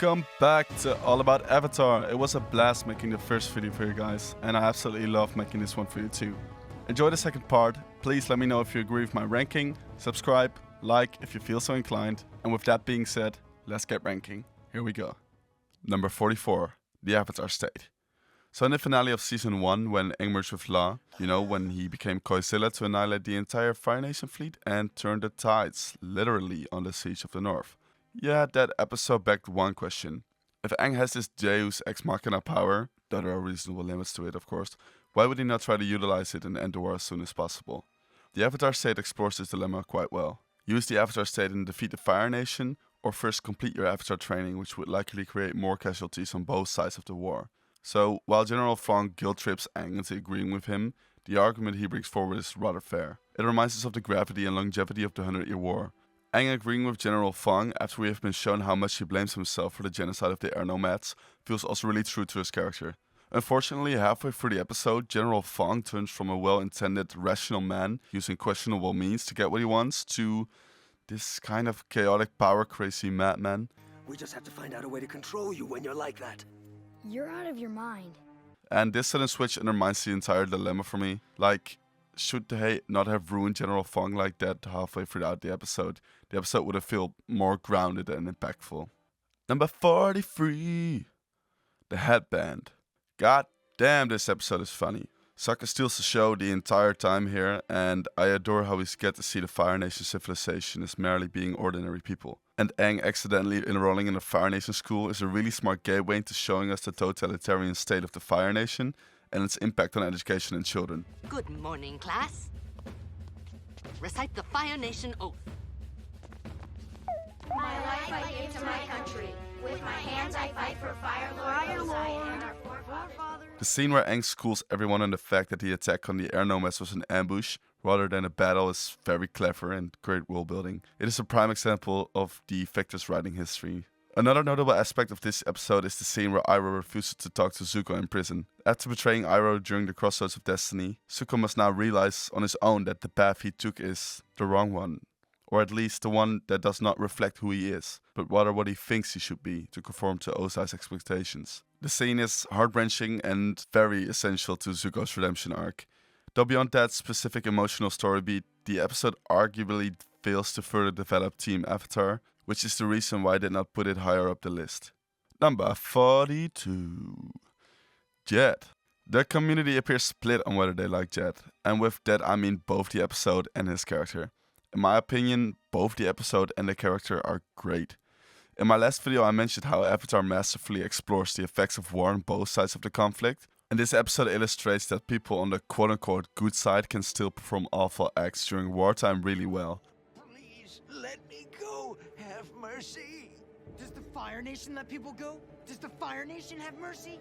Welcome back to All About Avatar. It was a blast making the first video for you guys, and I absolutely love making this one for you too. Enjoy the second part. Please let me know if you agree with my ranking, subscribe, like if you feel so inclined, and with that being said, let's get ranking. Here we go. Number 44, the Avatar State. So in the finale of Season 1, when Aang merged with La, when he became Koizilla to annihilate the entire Fire Nation fleet and turn the tides, literally, on the Siege of the North. Yeah, that episode begged one question. If Aang has this Deus Ex Machina power, though there are reasonable limits to it of course, why would he not try to utilize it and end the war as soon as possible? The Avatar State explores this dilemma quite well. Use the Avatar State and defeat the Fire Nation, or first complete your Avatar training, which would likely create more casualties on both sides of the war. So, while General Fong guilt trips Aang into agreeing with him, the argument he brings forward is rather fair. It reminds us of the gravity and longevity of the 100-Year War. Aang agreeing with General Fong after we have been shown how much he blames himself for the genocide of the air nomads feels also really true to his character. Unfortunately, halfway through the episode, General Fong turns from a well-intended, rational man using questionable means to get what he wants to this kind of chaotic, power-crazy madman. We just have to find out a way to control you when you're like that. You're out of your mind. And this sudden switch undermines the entire dilemma for me. Like, should they not have ruined General Fong like that halfway throughout the episode would have felt more grounded and impactful. Number 43, the Headband. God damn, this episode is funny. Sokka steals the show the entire time here, and I adore how we get to see the Fire Nation civilization as merely being ordinary people. And Aang accidentally enrolling in a Fire Nation school is a really smart gateway into showing us the totalitarian state of the Fire Nation and its impact on education and children. Good morning, class. Recite the Fire Nation Oath. My life I give to my country. With my hands I fight for Fire Lord Ozai and our forefathers. The scene where Aang schools everyone on the fact that the attack on the air nomads was an ambush rather than a battle is very clever and great world building. It is a prime example of the victor's writing history. Another notable aspect of this episode is the scene where Iroh refuses to talk to Zuko in prison. After betraying Iroh during the Crossroads of Destiny, Zuko must now realize on his own that the path he took is the wrong one. Or at least the one that does not reflect who he is, but rather what he thinks he should be to conform to Ozai's expectations. The scene is heart-wrenching and very essential to Zuko's redemption arc. Though beyond that specific emotional story beat, the episode arguably fails to further develop Team Avatar, which is the reason why I did not put it higher up the list. Number 42. Jet. The community appears split on whether they like Jet, and with that I mean both the episode and his character. In my opinion, both the episode and the character are great. In my last video I mentioned how Avatar masterfully explores the effects of war on both sides of the conflict, and this episode illustrates that people on the quote-unquote good side can still perform awful acts during wartime really well. Please, let me go. Have mercy. Does the Fire Nation let people go? Does the Fire Nation have mercy?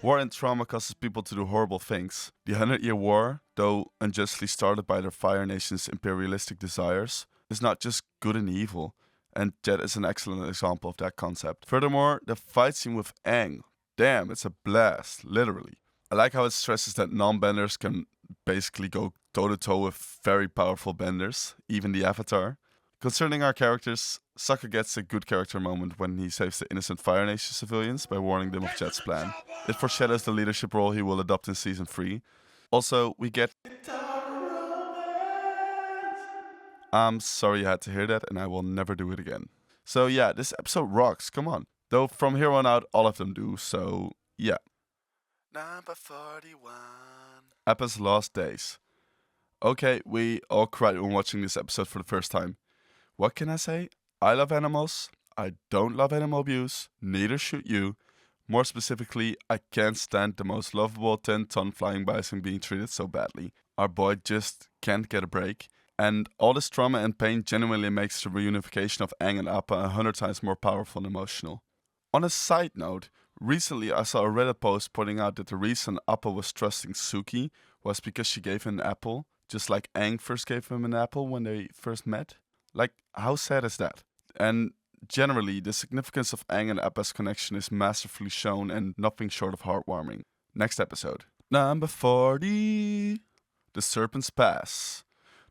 War and trauma causes people to do horrible things. The 100-Year War, though unjustly started by the Fire Nation's imperialistic desires, is not just good and evil, and Jet is an excellent example of that concept. Furthermore, the fight scene with Aang, damn, it's a blast, literally. I like how it stresses that non-benders can basically go toe-to-toe with very powerful benders, even the Avatar. Concerning our characters, Sokka gets a good character moment when he saves the innocent Fire Nation civilians by warning them of Jet's plan. It foreshadows the leadership role he will adopt in Season 3. Also, we get... I'm sorry you had to hear that, and I will never do it again. So yeah, this episode rocks, come on. Though from here on out, all of them do, so yeah. Number 41. Appa's Last Days. Okay, we all cried when watching this episode for the first time. What can I say? I love animals. I don't love animal abuse. Neither should you. More specifically, I can't stand the most lovable 10-ton flying bison being treated so badly. Our boy just can't get a break. And all this trauma and pain genuinely makes the reunification of Aang and Appa 100 times more powerful and emotional. On a side note, recently I saw a Reddit post pointing out that the reason Appa was trusting Suki was because she gave him an apple, just like Aang first gave him an apple when they first met. Like, how sad is that? And generally, the significance of Aang and Appa's connection is masterfully shown and nothing short of heartwarming. Next episode. Number 40. The Serpent Pass.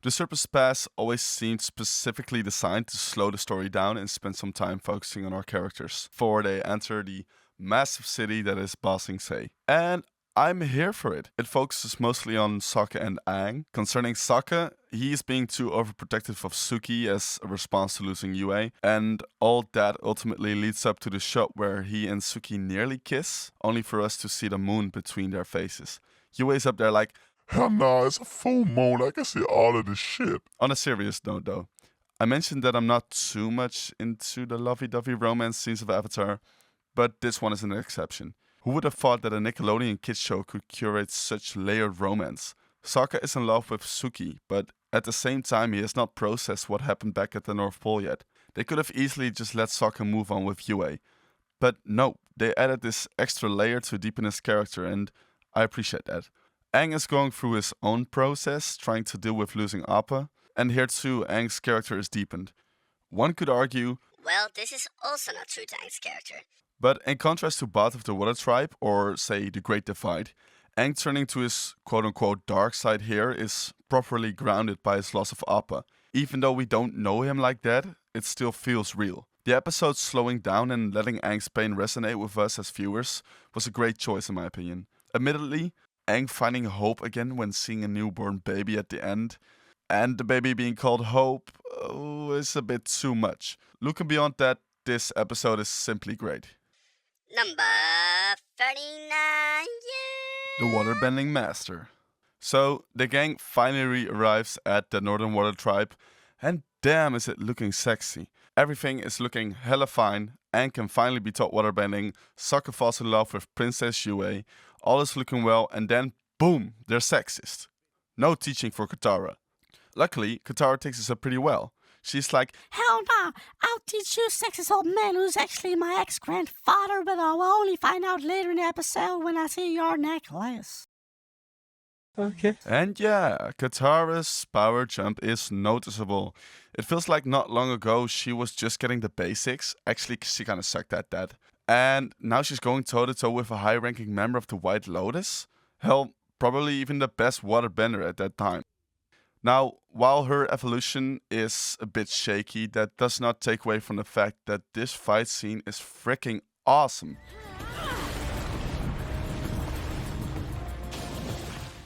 The Serpent Pass always seemed specifically designed to slow the story down and spend some time focusing on our characters before they enter the massive city that is Ba Sing Se. And I'm here for it. It focuses mostly on Sokka and Aang. Concerning Sokka, he is being too overprotective of Suki as a response to losing Yue, and all that ultimately leads up to the shot where he and Suki nearly kiss, only for us to see the moon between their faces. Yue's up there like, hell nah, it's a full moon. I can see all of the shit. On a serious note though, I mentioned that I'm not too much into the lovey-dovey romance scenes of Avatar, but this one is an exception. Who would have thought that a Nickelodeon kids show could curate such layered romance? Sokka is in love with Suki, but at the same time he has not processed what happened back at the North Pole yet. They could have easily just let Sokka move on with Yue. But no, they added this extra layer to deepen his character, and I appreciate that. Aang is going through his own process, trying to deal with losing Appa, and here too Aang's character is deepened. One could argue, well, this is also not true to Aang's character. But in contrast to Bath of the Water Tribe, or say the Great Divide, Aang turning to his quote-unquote dark side here is properly grounded by his loss of Appa. Even though we don't know him like that, it still feels real. The episode slowing down and letting Aang's pain resonate with us as viewers was a great choice in my opinion. Admittedly, Aang finding hope again when seeing a newborn baby at the end, and the baby being called Hope, is a bit too much. Looking beyond that, this episode is simply great. Number 39, The Waterbending Master. So, the gang finally arrives at the Northern Water Tribe, and damn is it looking sexy. Everything is looking hella fine, Aang can finally be taught waterbending, Sokka falls in love with Princess Yue, all is looking well, and then boom, they're sexist. No teaching for Katara. Luckily, Katara takes this up pretty well. She's like, hell nah, I'll teach you sexist old man who's actually my ex-grandfather, but I will only find out later in the episode when I see your necklace. Okay. And yeah, Katara's power jump is noticeable. It feels like not long ago she was just getting the basics. Actually, she kind of sucked at that. And now she's going toe-to-toe with a high-ranking member of the White Lotus? Hell, probably even the best waterbender at that time. Now, while her evolution is a bit shaky, that does not take away from the fact that this fight scene is freaking awesome.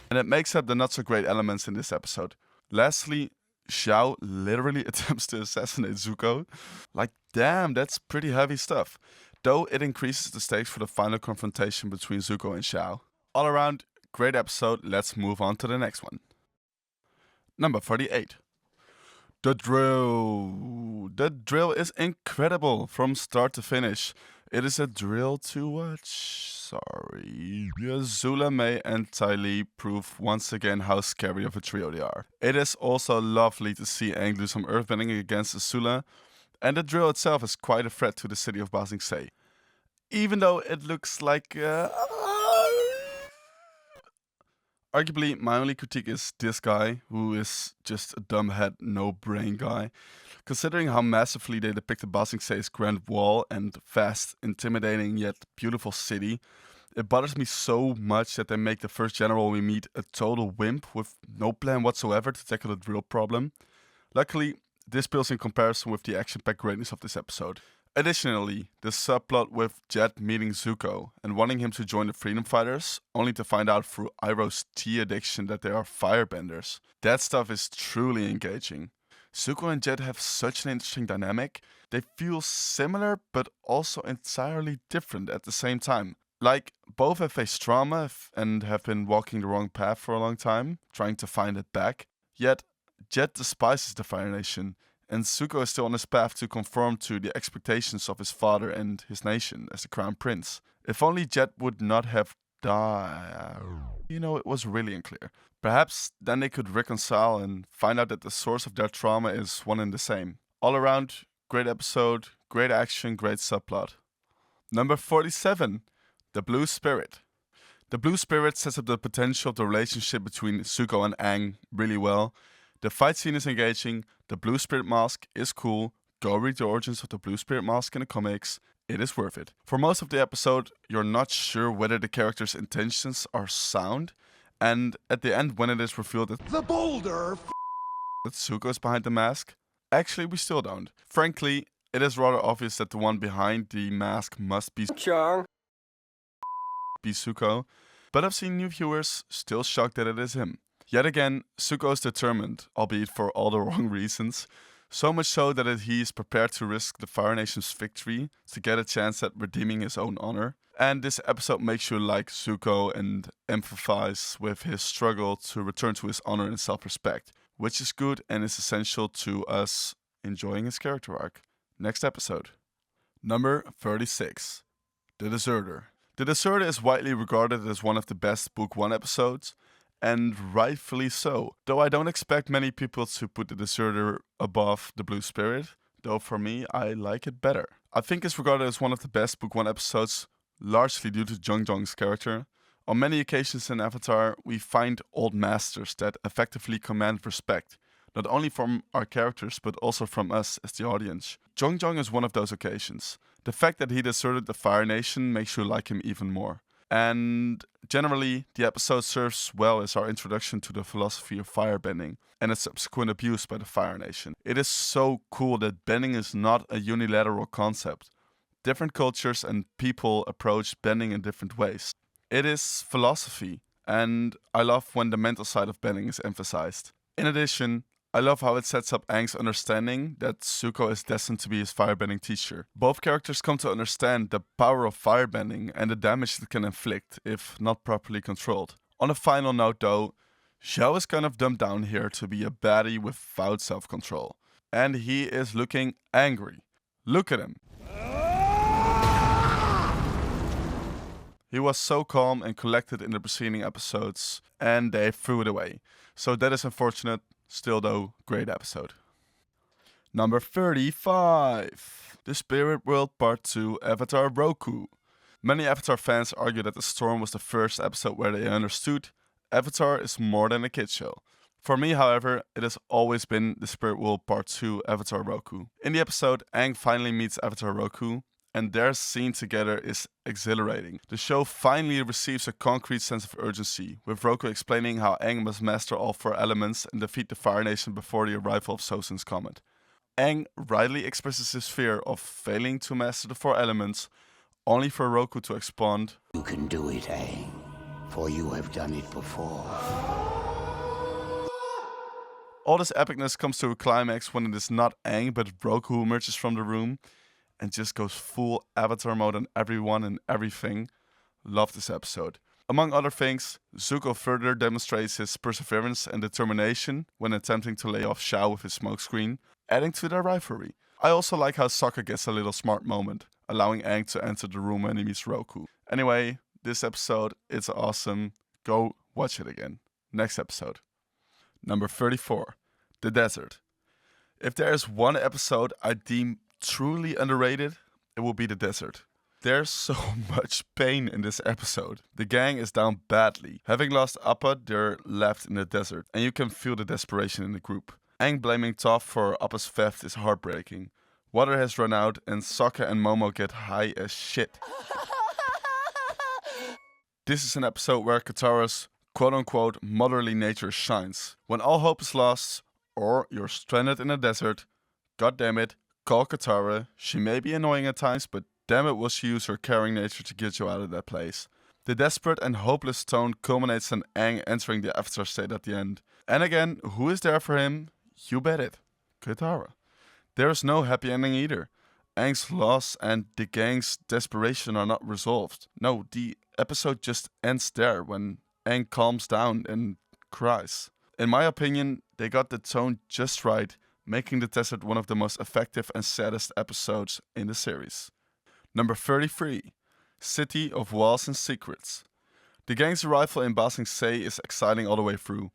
And it makes up the not so great elements in this episode. Lastly, Xiao literally attempts to assassinate Zuko. Like, damn, that's pretty heavy stuff. Though it increases the stakes for the final confrontation between Zuko and Xiao. All around, great episode, let's move on to the next one. Number 48. The Drill. The Drill is incredible from start to finish. It is a drill to watch. Sorry. Azula, May, and Ty Lee prove once again how scary of a trio they are. It is also lovely to see Aang do some earthbending against Azula, and the drill itself is quite a threat to the city of Ba Sing Se. Even though it looks like arguably, my only critique is this guy, who is just a dumbhead, no-brain guy. Considering how massively they depicted Ba Sing Se's grand wall and vast, intimidating yet beautiful city, it bothers me so much that they make the first general we meet a total wimp with no plan whatsoever to tackle the drill problem. Luckily, this pales in comparison with the action-packed greatness of this episode. Additionally, the subplot with Jet meeting Zuko and wanting him to join the Freedom Fighters, only to find out through Iroh's tea addiction that they are firebenders. That stuff is truly engaging. Zuko and Jet have such an interesting dynamic. They feel similar, but also entirely different at the same time. Like, both have faced trauma and have been walking the wrong path for a long time, trying to find it back. Yet, Jet despises the Fire Nation, and Zuko is still on his path to conform to the expectations of his father and his nation as the Crown Prince. If only Jet would not have died. It was really unclear. Perhaps then they could reconcile and find out that the source of their trauma is one and the same. All around, great episode, great action, great subplot. Number 47, The Blue Spirit. The Blue Spirit sets up the potential of the relationship between Zuko and Aang really well. The fight scene is engaging, the Blue Spirit mask is cool, go read the origins of the Blue Spirit mask in the comics, it is worth it. For most of the episode, you're not sure whether the character's intentions are sound, and at the end when it is revealed that The boulder that Zuko is behind the mask? Actually, we still don't. Frankly, it is rather obvious that the one behind the mask must be Zuko, but I've seen new viewers still shocked that it is him. Yet again, Zuko is determined, albeit for all the wrong reasons, so much so that he is prepared to risk the Fire Nation's victory to get a chance at redeeming his own honor. And this episode makes you like Zuko and empathize with his struggle to return to his honor and self-respect, which is good and is essential to us enjoying his character arc. Next episode. Number 36. The Deserter. The Deserter is widely regarded as one of the best Book 1 episodes, and rightfully so, though I don't expect many people to put The Deserter above The Blue Spirit, though for me, I like it better. I think it's regarded as one of the best Book 1 episodes, largely due to Jong's character. On many occasions in Avatar, we find old masters that effectively command respect, not only from our characters, but also from us as the audience. Jong is one of those occasions. The fact that he deserted the Fire Nation makes you like him even more. And generally, the episode serves well as our introduction to the philosophy of firebending and its subsequent abuse by the Fire Nation. It is so cool that bending is not a unilateral concept. Different cultures and people approach bending in different ways. It is philosophy, and I love when the mental side of bending is emphasized. In addition, I love how it sets up Aang's understanding that Zuko is destined to be his firebending teacher. Both characters come to understand the power of firebending and the damage it can inflict if not properly controlled. On a final note though, Zhao is kind of dumbed down here to be a baddie without self-control. And he is looking angry. Look at him. He was so calm and collected in the preceding episodes, and they threw it away. So that is unfortunate. Still though, great episode. Number 35. The Spirit World Part 2 Avatar Roku. Many Avatar fans argue that The Storm was the first episode where they understood Avatar is more than a kid show. For me, however, it has always been The Spirit World Part 2 Avatar Roku. In the episode, Aang finally meets Avatar Roku, and their scene together is exhilarating. The show finally receives a concrete sense of urgency, with Roku explaining how Aang must master all 4 elements and defeat the Fire Nation before the arrival of Sozin's comet. Aang rightly expresses his fear of failing to master the 4 elements, only for Roku to expound, You can do it, Aang, for you have done it before. All this epicness comes to a climax when it is not Aang but Roku who emerges from the room and just goes full Avatar mode on everyone and everything. Love this episode. Among other things, Zuko further demonstrates his perseverance and determination when attempting to lay off Zhao with his smokescreen, adding to their rivalry. I also like how Sokka gets a little smart moment, allowing Aang to enter the room when he meets Roku. Anyway, this episode, it's awesome. Go watch it again. Next episode. Number 34. The Desert. If there is one episode I deem truly underrated, it will be The Desert. There's so much pain in this episode. The gang is down badly. Having lost Appa, they're left in the desert, and you can feel the desperation in the group. Aang blaming Toph for Appa's theft is heartbreaking. Water has run out, and Sokka and Momo get high as shit. This is an episode where Katara's quote-unquote motherly nature shines. When all hope is lost, or you're stranded in a desert, goddammit, call Katara. She may be annoying at times, but damn it will she use her caring nature to get you out of that place. The desperate and hopeless tone culminates in Aang entering the Avatar state at the end. And again, who is there for him? You bet it. Katara. There is no happy ending either. Aang's loss and the gang's desperation are not resolved. No, the episode just ends there when Aang calms down and cries. In my opinion, they got the tone just right, making The Desert one of the most effective and saddest episodes in the series. Number 33. City of Walls and Secrets. The gang's arrival in Ba Sing Se is exciting all the way through.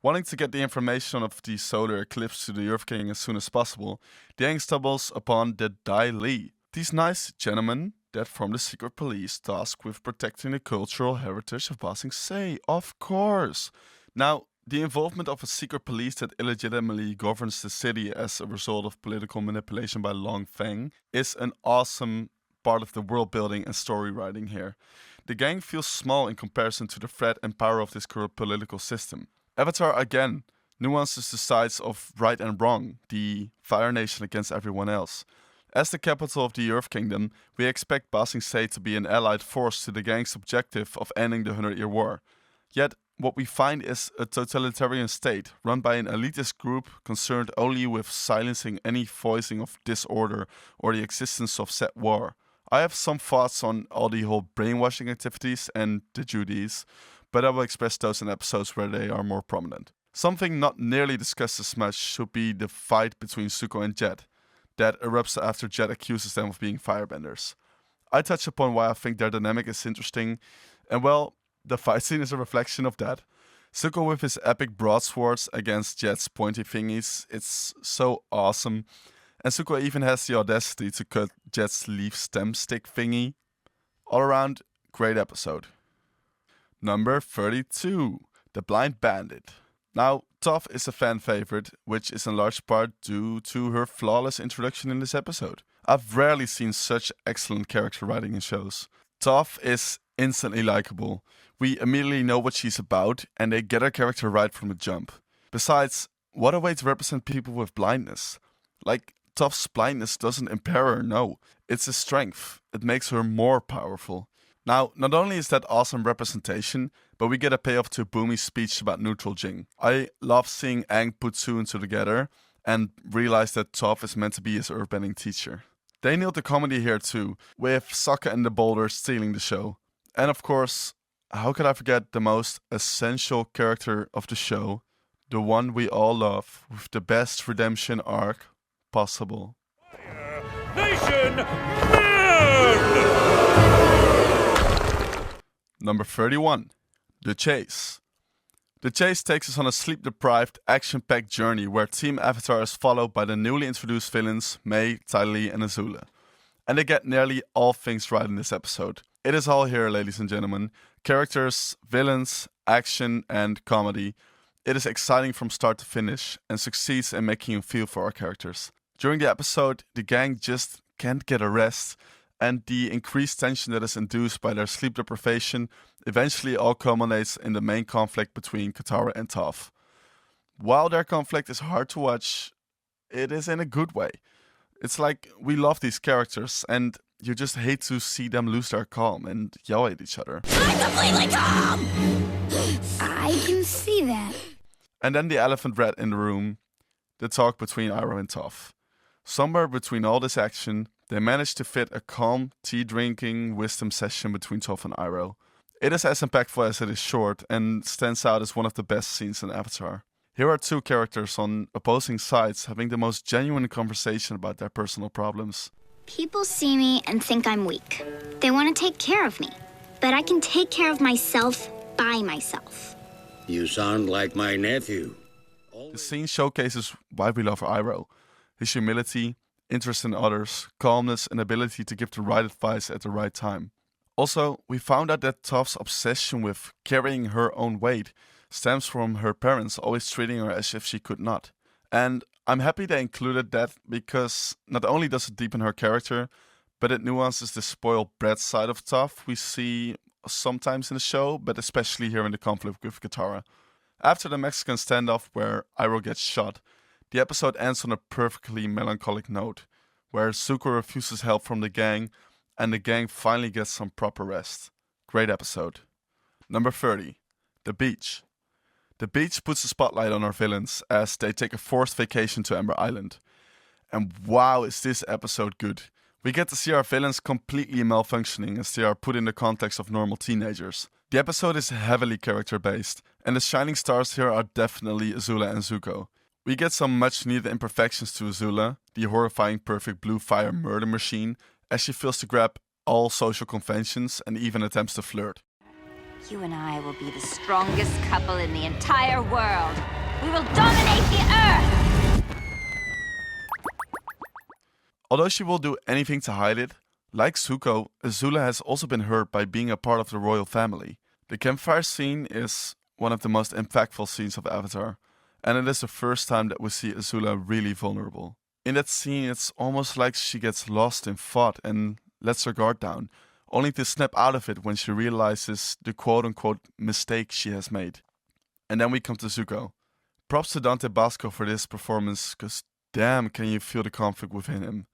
Wanting to get the information of the solar eclipse to the Earth King as soon as possible, the gang stumbles upon the Dai Li. These nice gentlemen that form the secret police tasked with protecting the cultural heritage of Ba Sing Se, of course. Now, the involvement of a secret police that illegitimately governs the city as a result of political manipulation by Long Feng is an awesome part of the world building and story writing here. The gang feels small in comparison to the threat and power of this corrupt political system. Avatar again nuances the sides of right and wrong, the Fire Nation against everyone else. As the capital of the Earth Kingdom, we expect Ba Sing Se to be an allied force to the gang's objective of ending the 100-Year War. Yet, what we find is a totalitarian state run by an elitist group concerned only with silencing any voicing of disorder or the existence of said war. I have some thoughts on all the whole brainwashing activities and the duties, but I will express those in episodes where they are more prominent. Something not nearly discussed as much should be the fight between Zuko and Jet, that erupts after Jet accuses them of being firebenders. I touch upon why I think their dynamic is interesting, and well, the fight scene is a reflection of that. Zuko with his epic broadswords against Jet's pointy thingies, it's so awesome. And Zuko even has the audacity to cut Jet's leaf stem stick thingy. All around, great episode. Number 32, The Blind Bandit. Now, Toph is a fan favorite, which is in large part due to her flawless introduction in this episode. I've rarely seen such excellent character writing in shows. Toph is instantly likable. We immediately know what she's about, and they get her character right from the jump. Besides, what a way to represent people with blindness. Like, Toph's blindness doesn't impair her, no. It's a strength. It makes her more powerful. Now, not only is that awesome representation, but we get a payoff to Boomy's speech about neutral Jing. I love seeing Aang put two and two together and realize that Toph is meant to be his earthbending teacher. They nailed the comedy here too, with Sokka and the Boulder stealing the show. And of course, how could I forget the most essential character of the show, the one we all love, with the best redemption arc possible. Nation Number 31, The Chase. The Chase takes us on a sleep-deprived, action-packed journey where Team Avatar is followed by the newly introduced villains Mai, Ty Lee and Azula. And they get nearly all things right in this episode. It is all here, ladies and gentlemen. Characters, villains, action and comedy. It is exciting from start to finish and succeeds in making you feel for our characters. During the episode, the gang just can't get a rest, and the increased tension that is induced by their sleep deprivation eventually all culminates in the main conflict between Katara and Toph. While their conflict is hard to watch, it is in a good way. It's like we love these characters and you just hate to see them lose their calm and yell at each other. I'm completely calm! I can see that. And then the elephant rat in the room, the talk between Iroh and Toph. Somewhere between all this action, they managed to fit a calm, tea-drinking wisdom session between Toph and Iroh. It is as impactful as it is short, and stands out as one of the best scenes in Avatar. Here are two characters on opposing sides having the most genuine conversation about their personal problems. People see me and think I'm weak. They want to take care of me. But I can take care of myself by myself. You sound like my nephew. The scene showcases why we love Iroh. His humility, interest in others, calmness and ability to give the right advice at the right time. Also, we found out that Toph's obsession with carrying her own weight stems from her parents always treating her as if she could not. And I'm happy they included that because not only does it deepen her character, but it nuances the spoiled brat side of Toph we see sometimes in the show, but especially here in the conflict with Katara. After the Mexican standoff where Iroh gets shot, the episode ends on a perfectly melancholic note, where Zuko refuses help from the gang, and the gang finally gets some proper rest. Great episode. Number 30, The Beach. The beach puts a spotlight on our villains as they take a forced vacation to Ember Island. And wow, is this episode good. We get to see our villains completely malfunctioning as they are put in the context of normal teenagers. The episode is heavily character-based, and the shining stars here are definitely Azula and Zuko. We get some much-needed imperfections to Azula, the horrifying perfect blue fire murder machine, as she fails to grab all social conventions and even attempts to flirt. You and I will be the strongest couple in the entire world. We will dominate the Earth! Although she will do anything to hide it, like Zuko, Azula has also been hurt by being a part of the royal family. The campfire scene is one of the most impactful scenes of Avatar, and it is the first time that we see Azula really vulnerable. In that scene, it's almost like she gets lost in thought and lets her guard down, only to snap out of it when she realizes the quote-unquote mistake she has made. And then we come to Zuko. Props to Dante Basco for this performance, cause damn can you feel the conflict within him.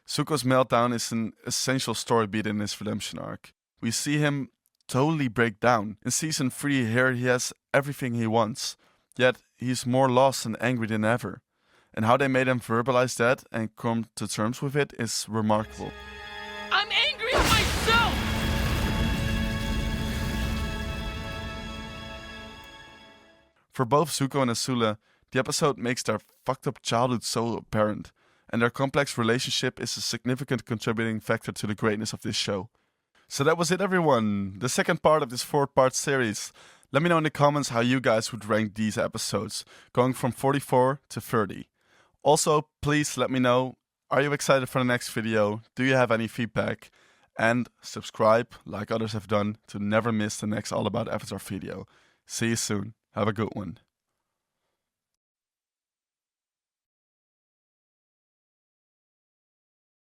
Zuko's meltdown is an essential story beat in his redemption arc. We see him totally break down. In season 3 here he has everything he wants, yet he's more lost and angry than ever. And how they made him verbalize that and come to terms with it is remarkable. I'm angry at myself! For both Zuko and Azula, the episode makes their fucked up childhood so apparent, and their complex relationship is a significant contributing factor to the greatness of this show. So that was it, everyone. The second part of this 4-part series. Let me know in the comments how you guys would rank these episodes, going from 44 to 30. Also, please let me know, are you excited for the next video? Do you have any feedback? And subscribe, like others have done, to never miss the next All About Avatar video. See you soon. Have a good one.